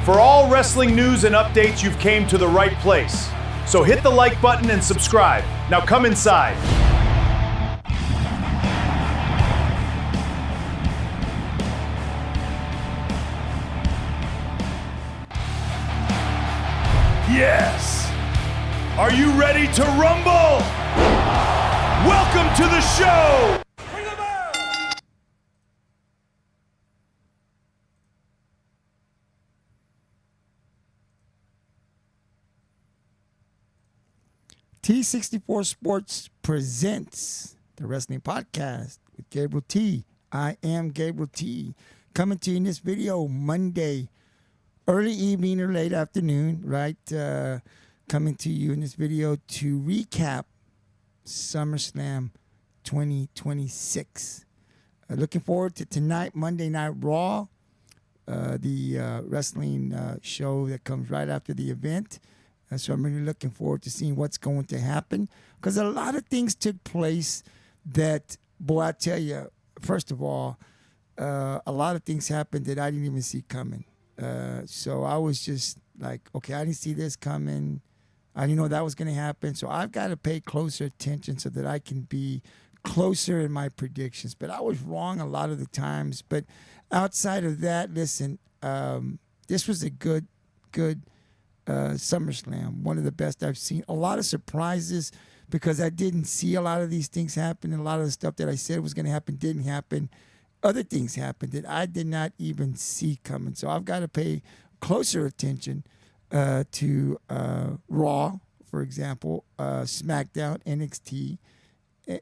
For all wrestling news and updates, you've came to the right place. So hit the like button and subscribe. Now come inside. Yes! Are you ready to rumble? Welcome to the show! T64 Sports presents the Wrestling Podcast with Gabriel T. I am Gabriel T. Coming to you in this video Monday, early evening or late afternoon, right? Coming to you in this video to recap SummerSlam 2026. Looking forward to tonight, Monday Night Raw, the wrestling show that comes right after the event. So I'm really looking forward to seeing what's going to happen, because a lot of things took place that, boy, I tell you, first of all, a lot of things happened that I didn't even see coming. So I was just like, okay, I didn't see this coming. I didn't know that was going to happen. So I've got to pay closer attention so that I can be closer in my predictions. But I was wrong a lot of the times. But outside of that, listen, this was a good SummerSlam, one of the best I've seen. A lot of surprises because I didn't see a lot of these things happen, and a lot of the stuff that I said was going to happen didn't happen. Other things happened that I did not even see coming. So I've got to pay closer attention to Raw, for example, SmackDown, NXT.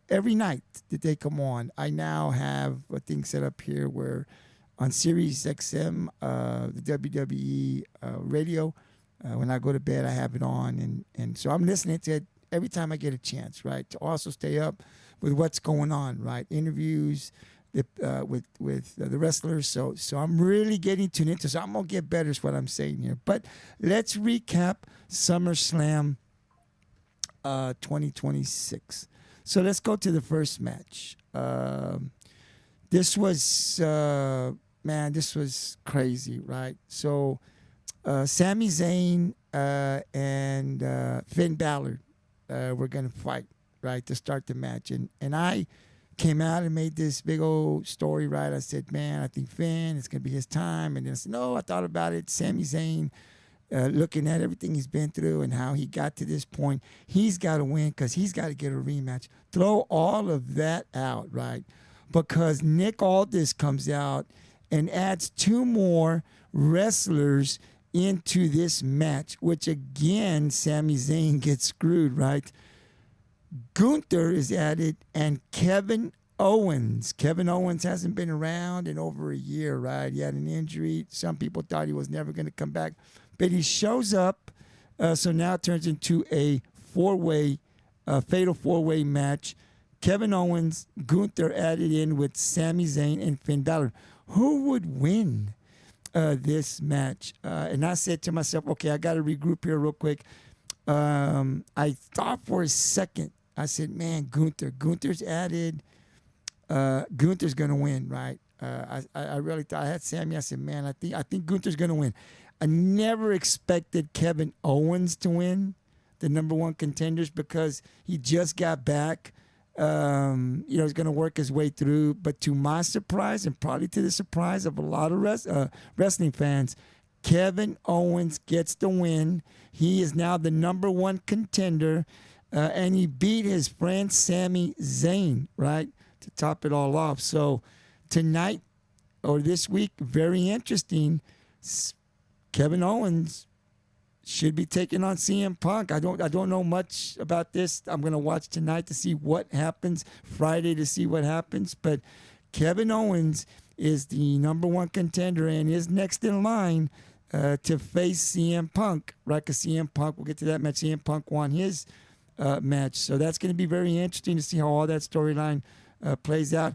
Every night that they come on, I now have a thing set up here where on Sirius XM, the WWE radio, when I go to bed, I have it on, and so I'm listening to it every time I get a chance, right? To also stay up with what's going on, right? Interviews with the wrestlers. So I'm really getting tuned into. So I'm gonna get better, is what I'm saying here. But let's recap SummerSlam 2026. So let's go to the first match. This was this was crazy, right? So. Sami Zayn and Finn Balor were going to fight, right, to start the match. And I came out and made this big old story, right? I said, man, I think Finn, it's going to be his time. And then I said, no, I thought about it. Sami Zayn, looking at everything he's been through and how he got to this point, he's got to win because he's got to get a rematch. Throw all of that out, right? Because Nick Aldis comes out and adds two more wrestlers into this match, which again, Sami Zayn gets screwed, right? Gunther is added and Kevin Owens. Kevin Owens hasn't been around in over a year, right? He had an injury. Some people thought he was never going to come back, but he shows up. So now it turns into a fatal four-way match. Kevin Owens, Gunther added in with Sami Zayn and Finn Balor. Who would win this match? And I said to myself, okay, I got to regroup here real quick. I thought for a second, I said, man, Gunther's added. Gunther's going to win, right? I really thought. I had Sammy. I said, man, I think Gunther's going to win. I never expected Kevin Owens to win, the number one contenders, because he just got back. He's going to work his way through. But to my surprise, and probably to the surprise of a lot of wrestling fans, Kevin Owens gets the win. He is now the number one contender, and he beat his friend Sami Zayn, right, to top it all off. So tonight, or this week, very interesting. Kevin Owens should be taking on CM Punk. I don't know much about this. I'm going to watch tonight to see what happens, Friday to see what happens. But Kevin Owens is the number one contender and is next in line to face CM Punk, right? Because CM Punk, we'll get to that match. CM Punk won his match. So that's going to be very interesting to see how all that storyline plays out.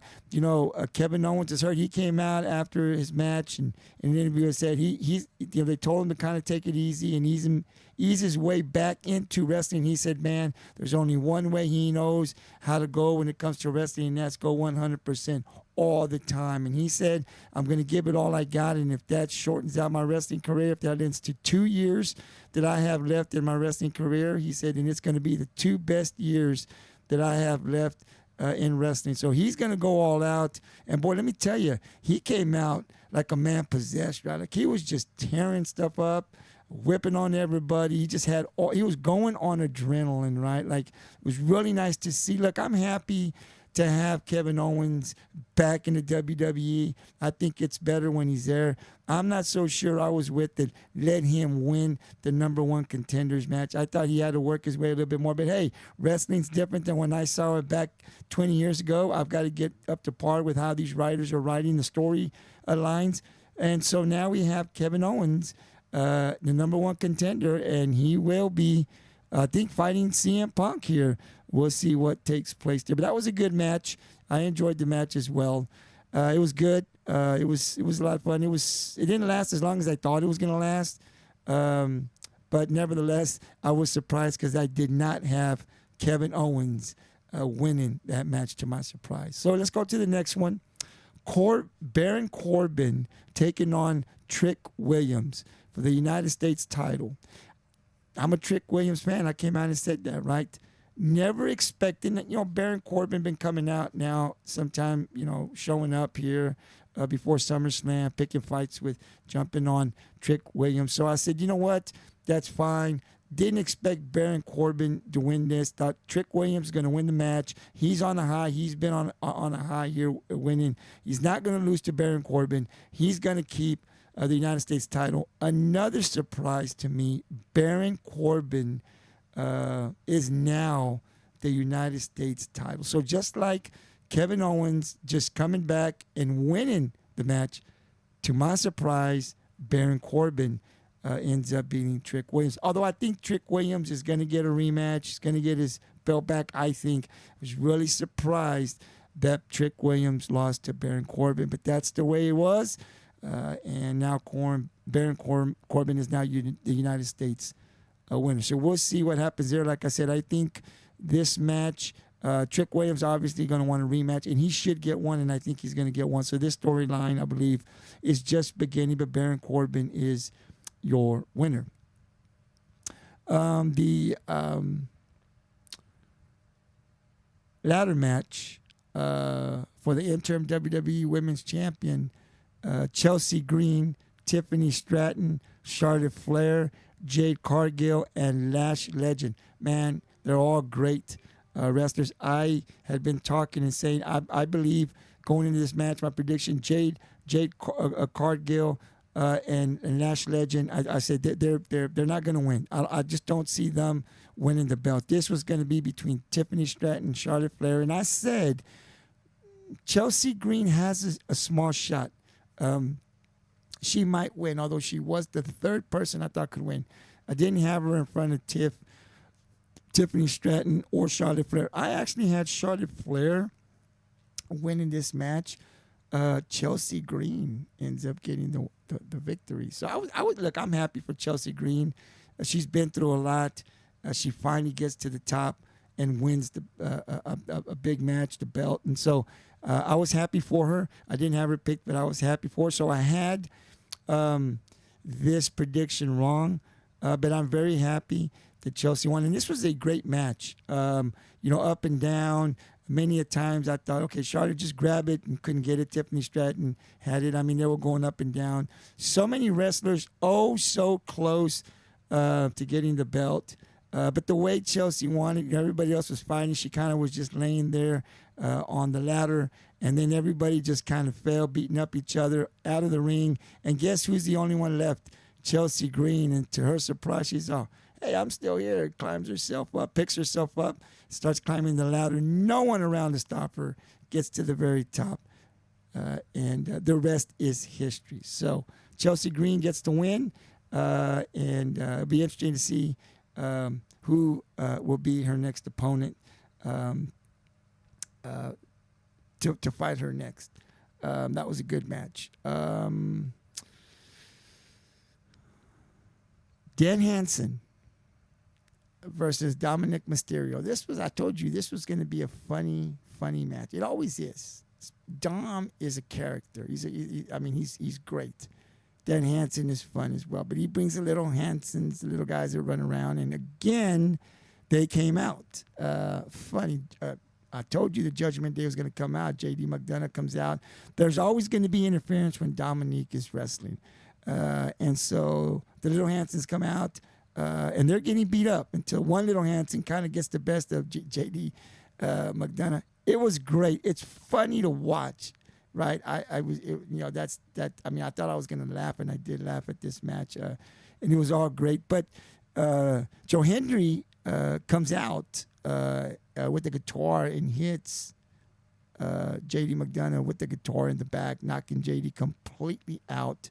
Kevin Owens is hurt. He came out after his match and in an interview and said they told him to kind of take it easy and ease his way back into wrestling. He said, man, there's only one way he knows how to go when it comes to wrestling, and that's go 100% all the time. And he said, I'm going to give it all I got, and if that shortens out my wrestling career, if that ends to 2 years that I have left in my wrestling career, he said, and it's going to be the 2 best years that I have left in wrestling. So he's going to go all out. And boy, let me tell you, he came out like a man possessed, right? Like he was just tearing stuff up, whipping on everybody. He was going on adrenaline, right? Like it was really nice to see. Look, I'm happy to have Kevin Owens back in the WWE. I think it's better when he's there. I'm not so sure I was with it. Let him win the number 1 contenders match. I thought he had to work his way a little bit more. But hey, wrestling's different than when I saw it back 20 years ago. I've got to get up to par with how these writers are writing the story lines. And so now we have Kevin Owens, the number 1 contender, and he will be, I think, fighting CM Punk here. We'll see what takes place there. But that was a good match. I enjoyed the match as well. It was good. It was a lot of fun. It didn't last as long as I thought it was going to last. But nevertheless, I was surprised because I did not have Kevin Owens winning that match, to my surprise. So let's go to the next one. Baron Corbin taking on Trick Williams for the United States title. I'm a Trick Williams fan. I came out and said that, right? Never expecting that. Baron Corbin been coming out now sometime, showing up here before SummerSlam, picking fights jumping on Trick Williams. So I said, you know what? That's fine. Didn't expect Baron Corbin to win this. Thought Trick Williams is going to win the match. He's on a high. He's been on a high here winning. He's not going to lose to Baron Corbin. He's going to keep the United States title. Another surprise to me, Baron Corbin is now the United States title. So just like Kevin Owens just coming back and winning the match, to my surprise, Baron Corbin ends up beating Trick Williams. Although I think Trick Williams is going to get a rematch. He's going to get his belt back, I think. I was really surprised that Trick Williams lost to Baron Corbin, but that's the way it was. And now Baron Corbin is now the United States winner. So we'll see what happens there. Like I said, I think this match, Trick Williams obviously going to want a rematch, and he should get one, and I think he's going to get one. So this storyline, I believe, is just beginning, but Baron Corbin is your winner. The ladder match for the interim WWE Women's Champion, Chelsea Green, Tiffany Stratton, Charlotte Flair, Jade Cargill, and Lash Legend. Man, they're all great wrestlers. I had been talking and saying I believe going into this match, my prediction, Jade Cargill and Lash Legend. I said they're not going to win. I just don't see them winning the belt. This was going to be between Tiffany Stratton and Charlotte Flair, and I said Chelsea Green has a small shot. She might win, although she was the 3rd person I thought could win. I didn't have her in front of Tiffany Stratton or Charlotte Flair. I actually had Charlotte Flair winning this match. Chelsea Green ends up getting the victory. So I would look. I'm happy for Chelsea Green. She's been through a lot. She finally gets to the top and wins a big match, the belt. And so I was happy for her. I didn't have her picked, but I was happy for her. So I had this prediction wrong, but I'm very happy that Chelsea won. And this was a great match, up and down. Many a times I thought, okay, Charlotte just grab it and couldn't get it. Tiffany Stratton had it. I mean, they were going up and down. So many wrestlers, so close to getting the belt. But the way Chelsea won it, everybody else was fighting. She kind of was just laying there on the ladder. And then everybody just kind of fell, beating up each other out of the ring. And guess who's the only one left? Chelsea Green. And to her surprise, she's, hey, I'm still here. Climbs herself up, picks herself up, starts climbing the ladder. No one around to stop her. Gets to the very top. And the rest is history. So Chelsea Green gets the win. And it'll be interesting to see who will be her next opponent. to fight her next. That was a good match. Dan Hansen versus Dominic Mysterio. I told you, this was going to be a funny match. It always is. Dom is a character. He's great. Dan Hansen is fun as well, but he brings the little Hansens, the little guys that run around, and again, they came out. Funny. I told you the Judgment Day was going to come out. J.D. McDonough comes out. There's always going to be interference when Dominique is wrestling. And so the little Hansons come out, and they're getting beat up until one little Hanson kind of gets the best of J.D. McDonough. It was great. It's funny to watch, right? I thought I was going to laugh, and I did laugh at this match, and it was all great. But Joe Hendry comes out with the guitar and hits J.D. McDonough with the guitar in the back, knocking J.D. completely out,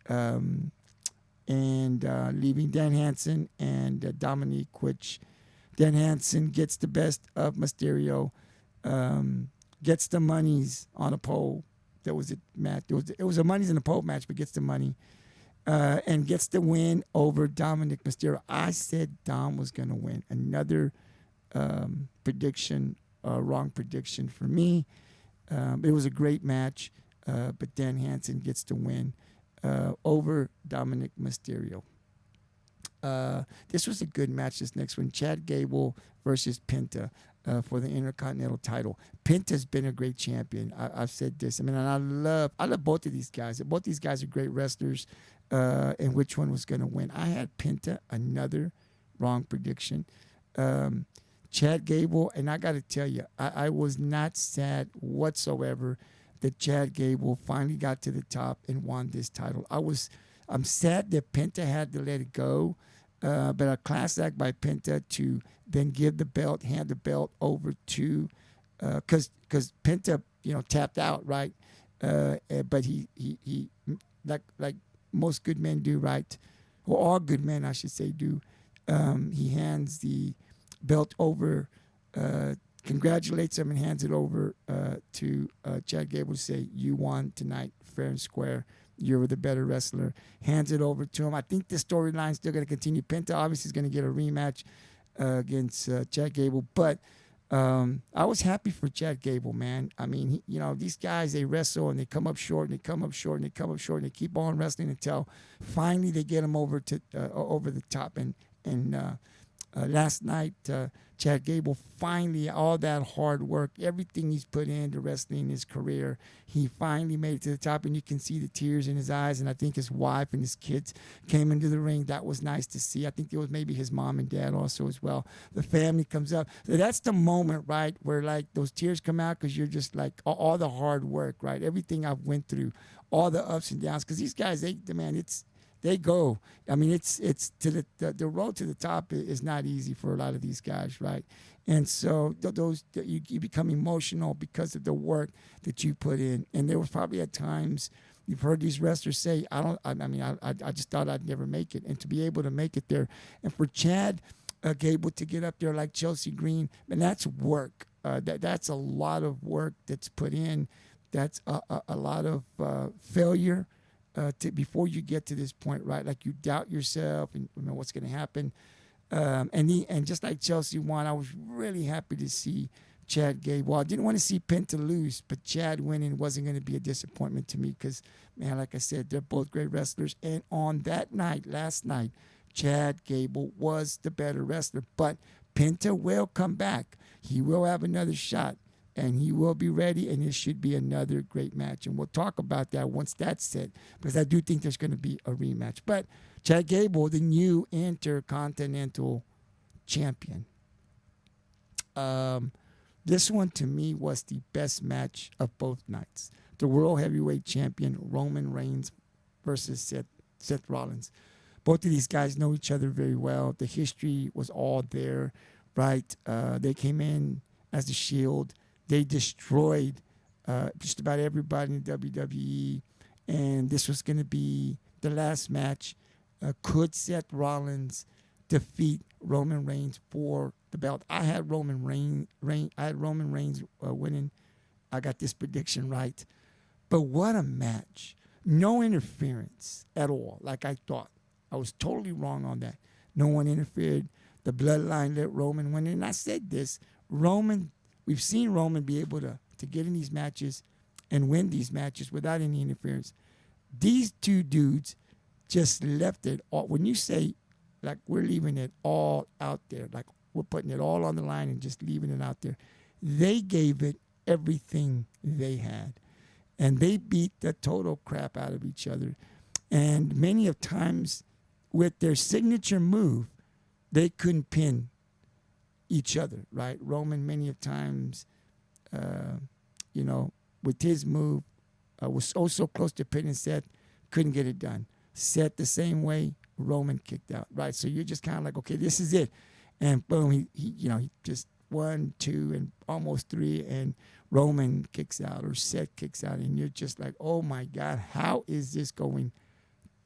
and leaving Dan Hansen and Dominique, which Dan Hansen gets the best of Mysterio, gets the monies on a pole. That was a match. It was a monies in a pole match, but gets the money. And gets the win over Dominic Mysterio. I said Dom was going to win. Another prediction, wrong prediction for me. It was a great match, but Dan Hansen gets the win over Dominic Mysterio. This was a good match, this next one. Chad Gable versus Penta for the Intercontinental title. Penta's been a great champion. I've said this. I love both of these guys. Both these guys are great wrestlers. And which one was going to win? I had Penta, another wrong prediction. Chad Gable, and I got to tell you, I was not sad whatsoever that Chad Gable finally got to the top and won this title. I'm sad that Penta had to let it go, but a class act by Penta to then hand the belt over to, because Penta, tapped out, right? But he like most good men do, right? Or all good men, I should say, do. He hands the belt over, congratulates him, and hands it over to Chad Gable to say, "You won tonight, fair and square. You're the better wrestler." Hands it over to him. I think the storyline's still going to continue. Penta obviously is going to get a rematch against Chad Gable, but I was happy for Chad Gable, man. These guys, they wrestle and they come up short and they come up short and they come up short and they keep on wrestling until finally they get them over the top. And last night, Chad Gable finally, all that hard work, everything he's put into wrestling in his career, he finally made it to the top, and you can see the tears in his eyes. And I think his wife and his kids came into the ring. That was nice to see. I think it was maybe his mom and dad also as well. The family comes up. So that's the moment, right, where like those tears come out because you're just like all the hard work, right? Everything I've went through, all the ups and downs. Because these guys, they go. It's to the road to the top is not easy for a lot of these guys, right? And so you become emotional because of the work that you put in. And there was probably at times you've heard these wrestlers say, I just thought I'd never make it. And to be able to make it there, and for Chad Gable to get up there like Chelsea Green, and that's work. That's a lot of work that's put in. That's a lot of failure. Before you get to this point, right? Like you doubt yourself and what's going to happen. And just like Chelsea won, I was really happy to see Chad Gable. I didn't want to see Penta lose, but Chad winning wasn't going to be a disappointment to me because, man, like I said, they're both great wrestlers. And on that night, last night, Chad Gable was the better wrestler. But Penta will come back. He will have another shot. And he will be ready, and it should be another great match. And we'll talk about that once that's set, because I do think there's going to be a rematch. But Chad Gable, the new Intercontinental Champion. This one, to me, was the best match of both nights. The World Heavyweight Champion, Roman Reigns versus Seth Rollins. Both of these guys know each other very well. The history was all there, right? They came in as the Shield. They destroyed just about everybody in WWE, and this was going to be the last match. Could Seth Rollins defeat Roman Reigns for the belt? I had Roman Reigns winning I got this prediction right. But what a match. No interference at all, like I thought. I was totally wrong on that. No one interfered. The bloodline let Roman win. And I said this, we've seen Roman be able to get in these matches and win these matches without any interference. These two dudes just left it all. When you say, like, we're leaving it all out there, like we're putting it all on the line and just leaving it out there, they gave it everything they had. And they beat the total crap out of each other. And many of times with their signature move, they couldn't pin each other, right? Roman many of times, with his move, was so close to pinning Seth, couldn't get it done. Seth the same way, Roman kicked out, right? So you're just kind of like, okay, this is it. And boom, he just 1, 2, and almost 3, and Roman kicks out or Seth kicks out, and you're just like, oh my God, how is this going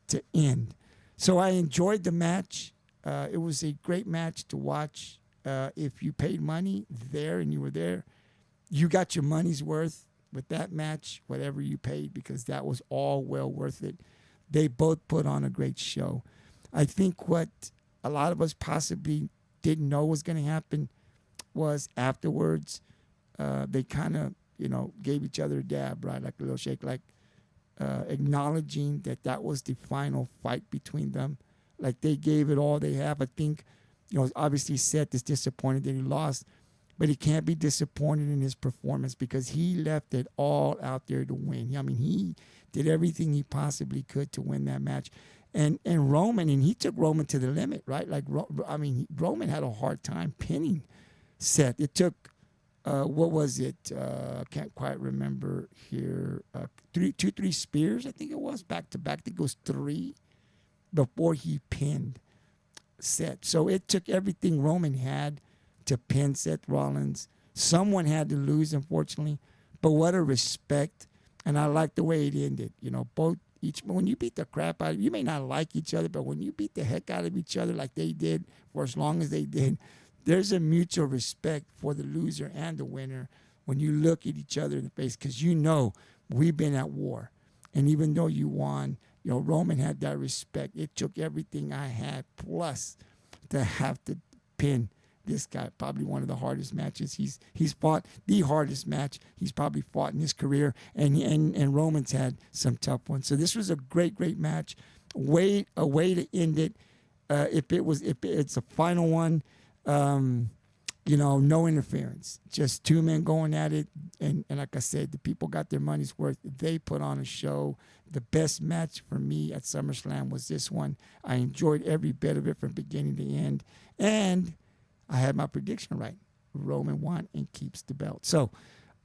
to end? So I enjoyed the match. It was a great match to watch. If you paid money there and you were there, you got your money's worth with that match, whatever you paid, because that was all well worth it. They both put on a great show. I think what a lot of us possibly didn't know was going to happen was afterwards, they kind of, gave each other a dab, right? Like a little shake, like acknowledging that was the final fight between them. Like they gave it all they have. I think, obviously Seth is disappointed that he lost, but he can't be disappointed in his performance because he left it all out there to win. I mean, he did everything he possibly could to win that match. And Roman, and he took Roman to the limit, right? Like, Roman had a hard time pinning Seth. It took, what was it? I can't quite remember here. 3 spears, I think it was, back to back. I think it was 3 before he pinned Seth. So it took everything Roman had to pin Seth Rollins. Someone had to lose, unfortunately. But what a respect. And I like the way it ended. When you beat the crap out of you may not like each other, but when you beat the heck out of each other like they did for as long as they did, there's a mutual respect for the loser and the winner when you look at each other in the face, because we've been at war. And even though you won, Roman had that respect. It took everything I had plus to have to pin this guy. Probably one of the hardest matches he's fought, the hardest match he's probably fought in his career, and Roman's had some tough ones. So this was a great match. A way to end it. If it's a final one, no interference, just 2 men going at it, and like I said, the people got their money's worth. They put on a show. The best match for me at SummerSlam was this one. I enjoyed every bit of it from beginning to end, and I had my prediction right. Roman won and keeps the belt. So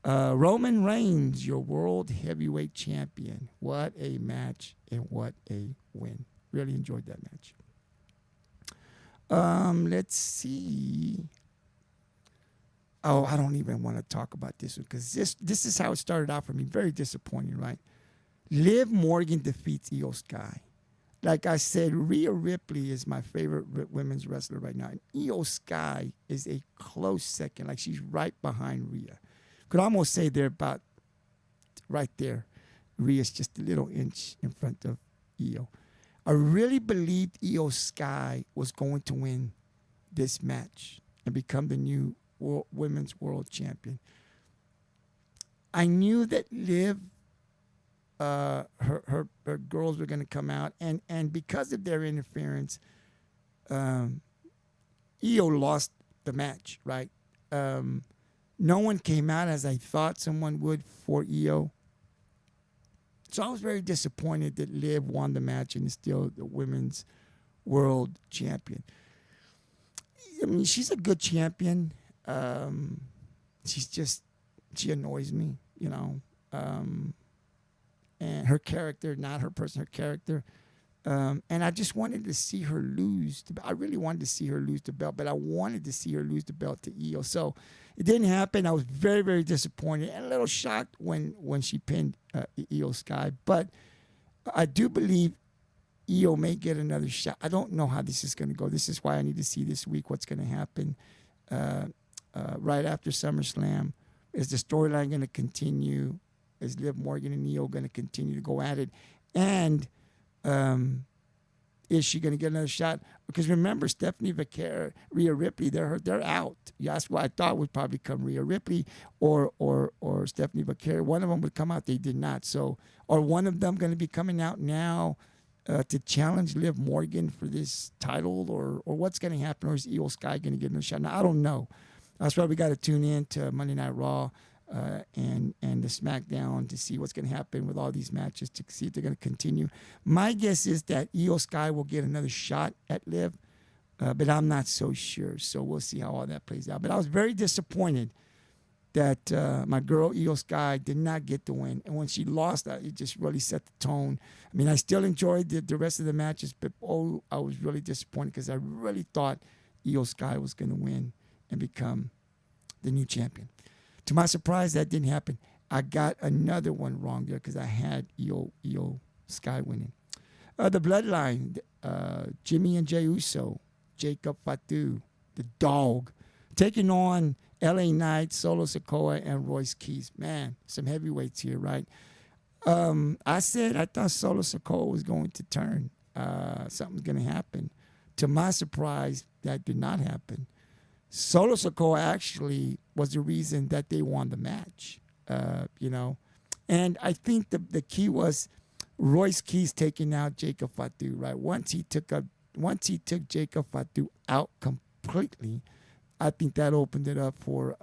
Roman Reigns, your world heavyweight champion. What a match and what a win. Really enjoyed that match. Let's see. Oh, I don't even want to talk about this one because this is how it started out for me. Very disappointing, right? Liv Morgan defeats Io Sky. Like I said, Rhea Ripley is my favorite women's wrestler right now. And Io Sky is a close second. Like she's right behind Rhea. Could almost say they're about right there. Rhea's just a little inch in front of Io. I really believed Io Sky was going to win this match and become the new women's world champion. I knew that Liv, her girls were going to come out, and because of their interference, Io lost the match, right? No one came out as I thought someone would for Io. So I was very disappointed that Liv won the match and is still the women's world champion. I mean, she's a good champion. She annoys me, and her character, not her person, her character. And I just wanted to see her lose. I really wanted to see her lose the belt, but I wanted to see her lose the belt to Io. So it didn't happen. I was very, very disappointed and a little shocked when she pinned Io Sky. But I do believe Io may get another shot. I don't know how this is going to go. This is why I need to see this week what's going to happen right after SummerSlam. Is the storyline going to continue? Is Liv Morgan and Io going to continue to go at it? And is she going to get another shot? Because remember, Stephanie Vaquer, Rhea Ripley, they're out. Yeah, that's what I thought would probably come, Rhea Ripley or Stephanie Vaquer. One of them would come out. They did not. So, are one of them going to be coming out now to challenge Liv Morgan for this title, or what's going to happen? Or is Io Sky going to get another shot? Now, I don't know. That's why we got to tune in to Monday Night Raw and the SmackDown to see what's going to happen with all these matches, to see if they're going to continue. My guess is that Io Sky will get another shot at Liv, but I'm not so sure. So we'll see how all that plays out. But I was very disappointed that my girl Io Sky did not get the win. And when she lost, it just really set the tone. I mean, I still enjoyed the rest of the matches, but I was really disappointed because I really thought Io Sky was going to win and become the new champion. To my surprise, that didn't happen. I got another one wrong there because I had Io Sky winning. The Bloodline, Jimmy and Jey Uso, Jacob Fatu, the dog, taking on LA Knight, Solo Sikoa, and Royce Keys. Man, some heavyweights here, right? I thought Solo Sikoa was going to turn. Something's going to happen. To my surprise, that did not happen. Solo Sikoa actually was the reason that they won the match, And I think the key was Royce Keys taking out Jacob Fatu, right? Once he took Jacob Fatu out completely, I think that opened it up for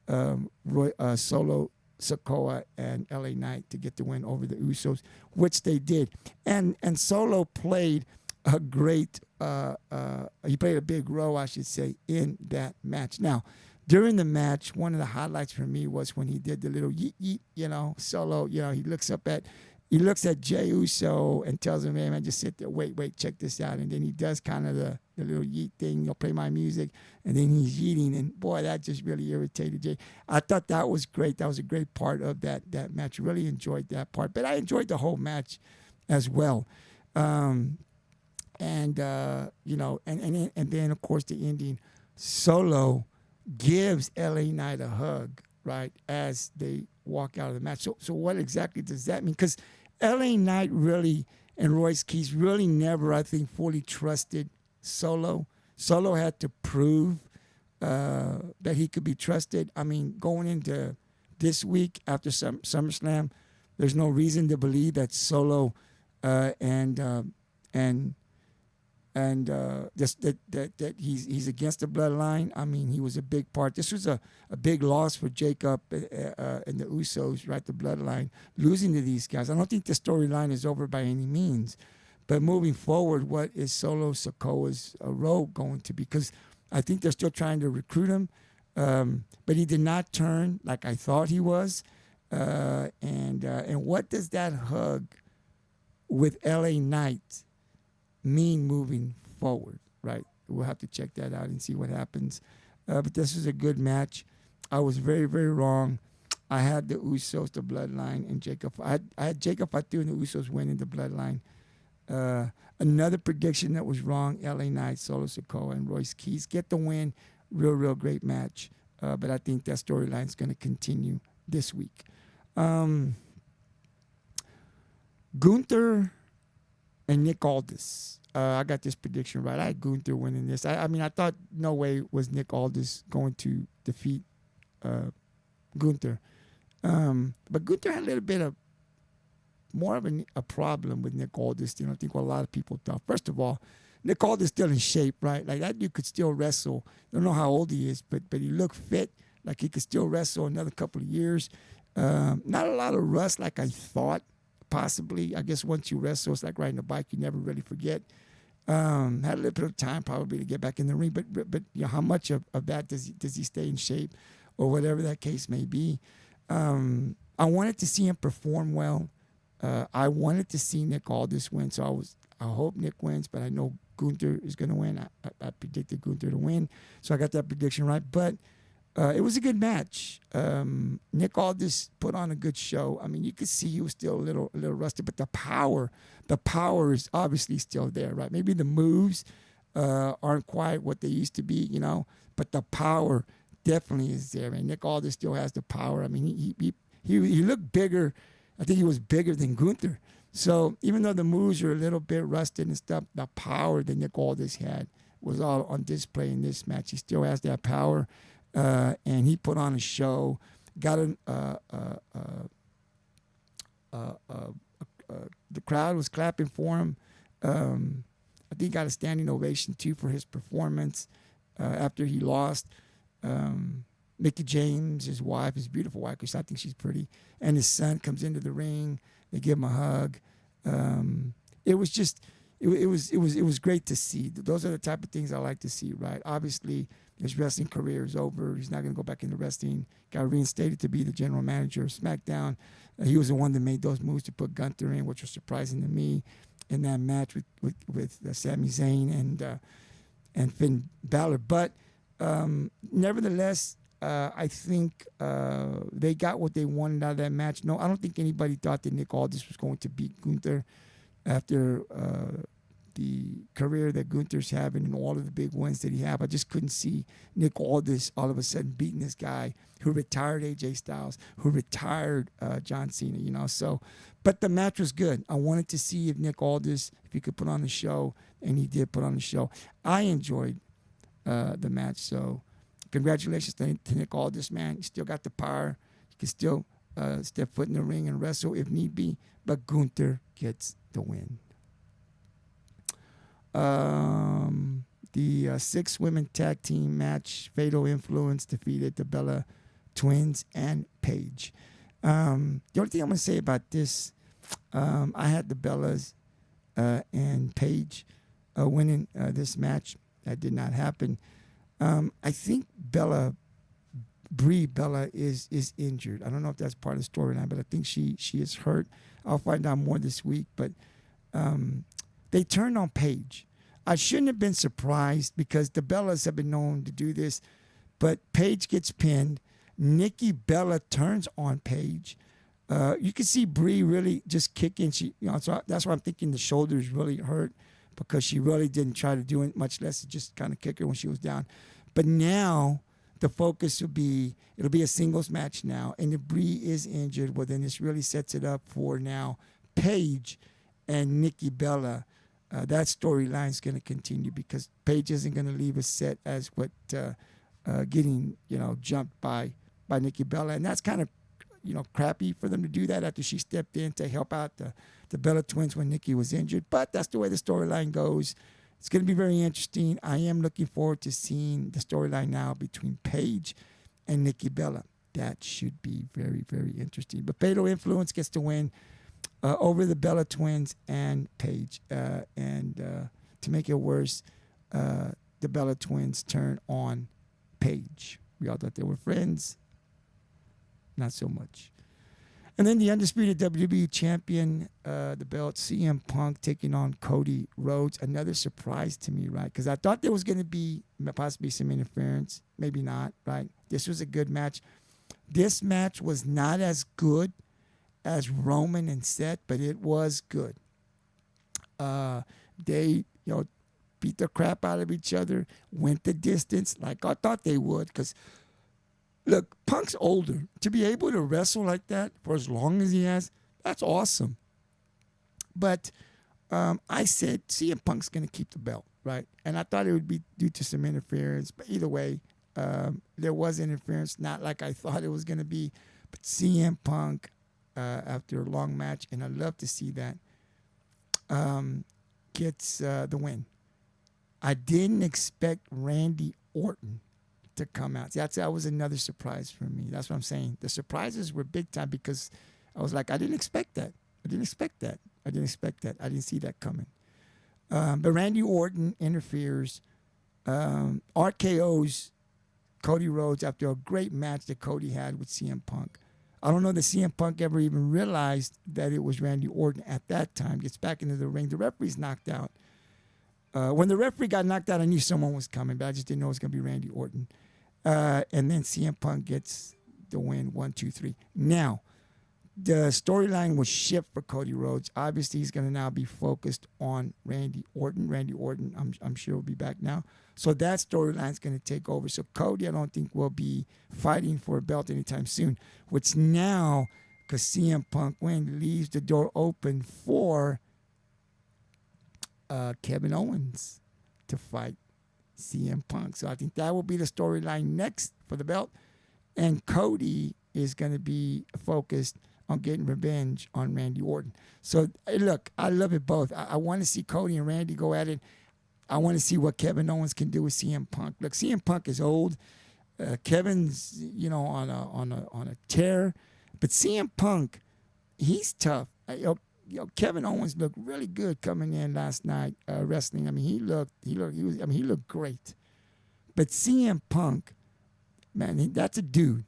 Solo Sikoa and LA Knight to get the win over the Usos, which they did. And Solo played a great, he played a big role, I should say, in that match. Now, during the match, one of the highlights for me was when he did the little yeet, yeet, Solo, he looks at Jey Uso and tells him, hey, man, just sit there, wait, check this out. And then he does kind of the little yeet thing, play my music, and then he's yeeting. And, boy, that just really irritated Jey. I thought that was great. That was a great part of that match. Really enjoyed that part. But I enjoyed the whole match as well. And then, of course, the ending, Solo gives LA Knight a hug, right, as they walk out of the match. So what exactly does that mean? Because LA Knight really and Royce Keys really never, I think, fully trusted Solo. Solo had to prove that he could be trusted. I mean, going into this week after SummerSlam, there's no reason to believe that Solo just that he's against the bloodline. I mean, he was a big part. This was a big loss for Jacob and the Usos, right? The bloodline losing to these guys. I don't think the storyline is over by any means, but moving forward, what is Solo Sikoa's role going to be? Because I think they're still trying to recruit him, but he did not turn like I thought he was. And what does that hug with LA Knight mean moving forward, right? We'll have to check that out and see what happens. But this was a good match. I was very, very wrong. I had the Usos, the Bloodline, and Jacob. I had Jacob Fatu and the Usos winning the Bloodline. Another prediction that was wrong, LA Knight, Solo Sikoa, and Royce Keys get the win. Real great match. But I think that storyline is going to continue this week. Gunther and Nick Aldis. I got this prediction right. I had Gunther winning this. I mean, I thought no way was Nick Aldis going to defeat Gunther. But Gunther had a little bit of more of a problem with Nick Aldis than I think what a lot of people thought. First of all, Nick Aldis still in shape, right? Like that dude could still wrestle. I don't know how old he is, but he looked fit. Like he could still wrestle another couple of years. Not a lot of rust like I thought. Possibly, I guess once you wrestle, it's like riding a bike. You never really forget. Had a little bit of time probably to get back in the ring, but how much of that does he stay in shape, or whatever that case may be? I wanted to see him perform well. I wanted to see Nick Aldis win, so I hope Nick wins, but I know Gunther is going to win. I predicted Gunther to win, so I got that prediction right. But it was a good match. Nick Aldis put on a good show. I mean, you could see he was still a little rusty, but the power is obviously still there, right? Maybe the moves aren't quite what they used to be, but the power definitely is there. Man, Nick Aldis still has the power. I mean, he looked bigger. I think he was bigger than Gunther. So even though the moves are a little bit rusted and stuff, the power that Nick Aldis had was all on display in this match. He still has that power, and he put on a show. Got the crowd was clapping for him. I think he got a standing ovation too for his performance after he lost. Mickey James, his wife, his beautiful wife, because I think she's pretty, and his son comes into the ring. They give him a hug. It was great to see. Those are the type of things I like to see, right? Obviously, his wrestling career is over. He's not going to go back into wrestling. Got reinstated to be the general manager of SmackDown. He was the one that made those moves to put Gunther in, which was surprising to me in that match with Sami Zayn and Finn Balor. But nevertheless, I think they got what they wanted out of that match. No, I don't think anybody thought that Nick Aldis was going to beat Gunther after the career that Gunther's having and all of the big wins that he had. I just couldn't see Nick Aldis all of a sudden beating this guy who retired AJ Styles, who retired John Cena, you know. So, but the match was good. I wanted to see if Nick Aldis, if he could put on the show, and he did put on the show. I enjoyed the match. So congratulations to Nick Aldis, man. He still got the power. He can still step foot in the ring and wrestle if need be. But Gunther gets the win. The 6 women tag team match, Fatal Influence defeated the Bella Twins and Paige. The only thing I'm going to say about this, I had the Bellas and Paige winning this match. That did not happen. I think Brie Bella is injured. I don't know if that's part of the storyline, but I think she is hurt. I'll find out more this week. But they turned on Paige. I shouldn't have been surprised because the Bellas have been known to do this. But Paige gets pinned. Nikki Bella turns on Paige. You can see Brie really just kicking. So that's why I'm thinking the shoulders really hurt because she really didn't try to do it, much less just kind of kick her when she was down. But now the focus it'll be a singles match now. And if Brie is injured, well, then this really sets it up for now Paige and Nikki Bella. That storyline is going to continue because Paige isn't going to leave us set as what getting jumped by Nikki Bella, and that's kind of crappy for them to do that after she stepped in to help out the Bella Twins when Nikki was injured. But that's the way the storyline goes. It's going to be very interesting. I am looking forward to seeing the storyline now between Paige and Nikki Bella. That should be very, very interesting. But Fatal Influence gets to win over the Bella Twins and Paige. And to make it worse, the Bella Twins turn on Paige. We all thought they were friends. Not so much. And then the undisputed WWE champion, the belt, CM Punk taking on Cody Rhodes. Another surprise to me, right? Because I thought there was going to be possibly some interference. Maybe not, right? This was a good match. This match was not as good as Roman and Seth, but it was good. They, beat the crap out of each other, went the distance like I thought they would. Because, look, Punk's older. To be able to wrestle like that for as long as he has, that's awesome. But I said CM Punk's going to keep the belt, right? And I thought it would be due to some interference. But either way, there was interference, not like I thought it was going to be. But CM Punk, after a long match, and I love to see that, gets the win. I didn't expect Randy Orton to come out. See, that was another surprise for me. That's what I'm saying. The surprises were big time because I was like, I didn't expect that. I didn't see that coming. But Randy Orton interferes. RKO's Cody Rhodes after a great match that Cody had with CM Punk. I don't know that CM Punk ever even realized that it was Randy Orton at that time. Gets back into the ring. The referee's knocked out. When the referee got knocked out, I knew someone was coming, but I just didn't know it was going to be Randy Orton. And then CM Punk gets the win, 1, 2, 3. Now, the storyline was shift for Cody Rhodes. Obviously, he's going to now be focused on Randy Orton. Randy Orton, I'm sure, will be back now. So that storyline is going to take over. So Cody, I don't think will be fighting for a belt anytime soon. Which now, because CM Punk win, leaves the door open for Kevin Owens to fight CM Punk. So I think that will be the storyline next for the belt. And Cody is going to be focused on getting revenge on Randy Orton. So, look, I love it both. I want to see Cody and Randy go at it. I want to see what Kevin Owens can do with CM Punk. Look, CM Punk is old. Kevin's, on a tear. But CM Punk, he's tough. Kevin Owens looked really good coming in last night wrestling. I mean, he looked great. But CM Punk, man, that's a dude.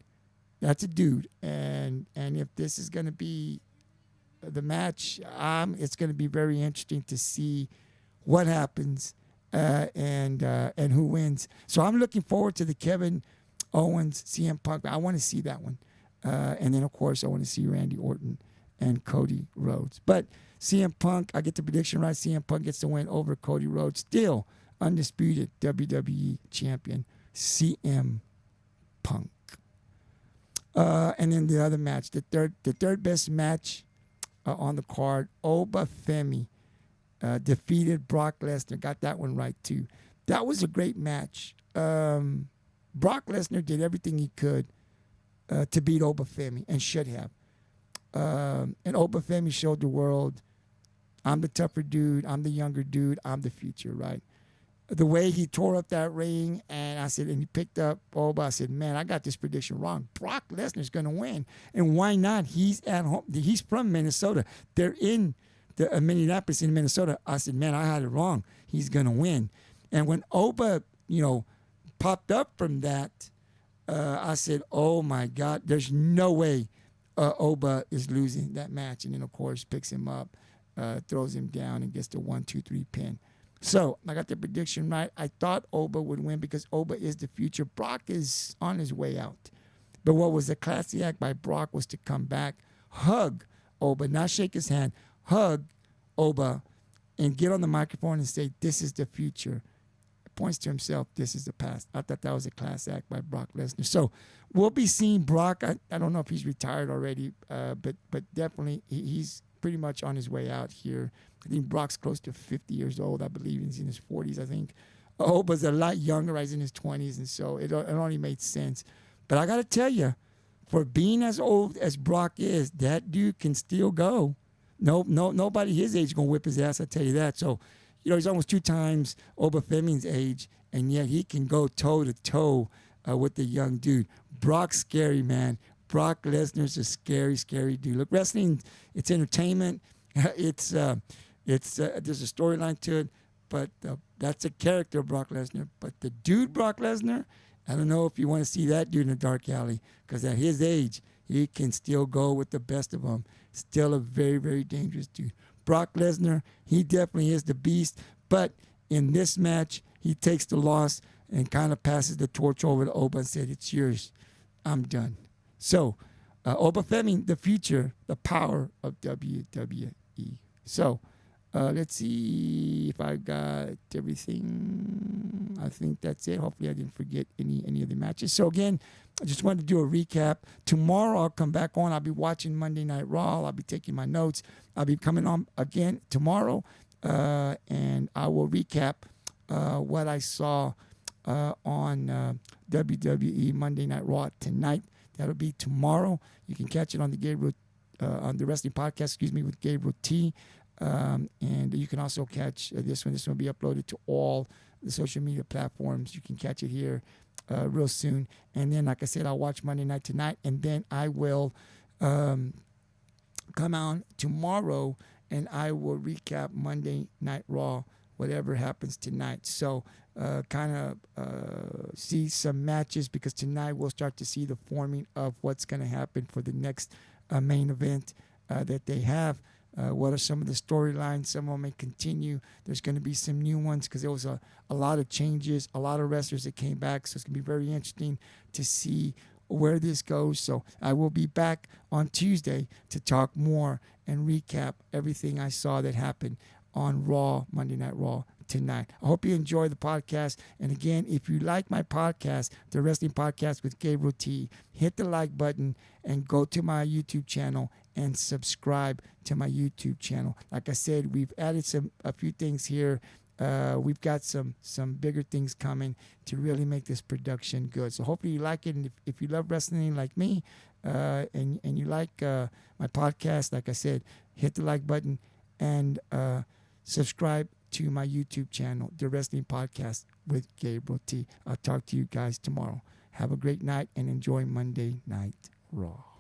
That's a dude, and if this is going to be the match, it's going to be very interesting to see what happens and who wins. So I'm looking forward to the Kevin Owens CM Punk. I want to see that one, and then of course I want to see Randy Orton and Cody Rhodes. But CM Punk, I get the prediction right. CM Punk gets the win over Cody Rhodes, still undisputed WWE champion CM Punk. And then the other match, the third best match on the card, Oba Femi defeated Brock Lesnar. Got that one right too. That was a great match. Brock Lesnar did everything he could to beat Oba Femi and should have. And Oba Femi showed the world, I'm the tougher dude, I'm the younger dude, I'm the future, right? The way he tore up that ring, and he picked up Oba. I said, man, I got this prediction wrong. Brock Lesnar's going to win. And why not? He's at home. He's from Minnesota. They're in Minneapolis in Minnesota. I said, man, I had it wrong. He's going to win. And when Oba, popped up from that, I said, oh, my God, there's no way Oba is losing that match. And then, of course, picks him up, throws him down, and gets the 1-2-3 pin. So I got the prediction right. I thought Oba would win because Oba is the future. Brock is on his way out. But what was a classy act by Brock was to come back, hug Oba, not shake his hand, hug Oba, and get on the microphone and say, this is the future. Points to himself, this is the past. I thought that was a class act by Brock Lesnar. So we'll be seeing Brock. I don't know if he's retired already, but definitely he's pretty much on his way out here. I think Brock's close to 50 years old. I believe he's in his 40s, I think. Oba's a lot younger. He's in his 20s, and so it only made sense. But I got to tell you, for being as old as Brock is, that dude can still go. Nobody his age is going to whip his ass, I tell you that. So, he's almost 2 times Oba Femi's age, and yet he can go toe-to-toe with the young dude. Brock's scary, man. Brock Lesnar's a scary, scary dude. Look, wrestling, it's entertainment. There's a storyline to it, but that's a character of Brock Lesnar. But the dude Brock Lesnar, I don't know if you want to see that dude in a dark alley, because at his age, he can still go with the best of them. Still a very, very dangerous dude. Brock Lesnar, he definitely is the beast, but in this match, he takes the loss and kind of passes the torch over to Oba and said, it's yours. I'm done. So, Oba Femi, the future, the power of WWE. So, let's see if I got everything. I think that's it. Hopefully I didn't forget any of the matches. So again, I just wanted to do a recap. Tomorrow I'll come back on. I'll be watching Monday Night Raw. I'll be taking my notes. I'll be coming on again tomorrow, and I will recap what I saw on WWE Monday Night Raw tonight. That'll be tomorrow. You can catch it on the on the wrestling podcast, with Gabriel T. And you can also catch this one. This one will be uploaded to all the social media platforms. You can catch it here real soon. And then, like I said, I'll watch Monday Night tonight, and then I will come on tomorrow, and I will recap Monday Night Raw, whatever happens tonight. So kind of see some matches, because tonight we'll start to see the forming of what's going to happen for the next main event that they have. What are some of the storylines? Some of them may continue. There's going to be some new ones, because there was a lot of changes, a lot of wrestlers that came back. So it's going to be very interesting to see where this goes. So I will be back on Tuesday to talk more and recap everything I saw that happened on Raw, Monday Night Raw tonight. I hope you enjoy the podcast. And again, if you like my podcast, the Wrestling Podcast with Gabriel T, hit the like button and go to my YouTube channel and subscribe to my YouTube channel. Like I said, we've added a few things here. We've got some bigger things coming to really make this production good. So hopefully you like it. And if you love wrestling like me, and you like my podcast, like I said, hit the like button and subscribe to my YouTube channel, The Wrestling Podcast with Gabriel T. I'll talk to you guys tomorrow. Have a great night and enjoy Monday Night Raw.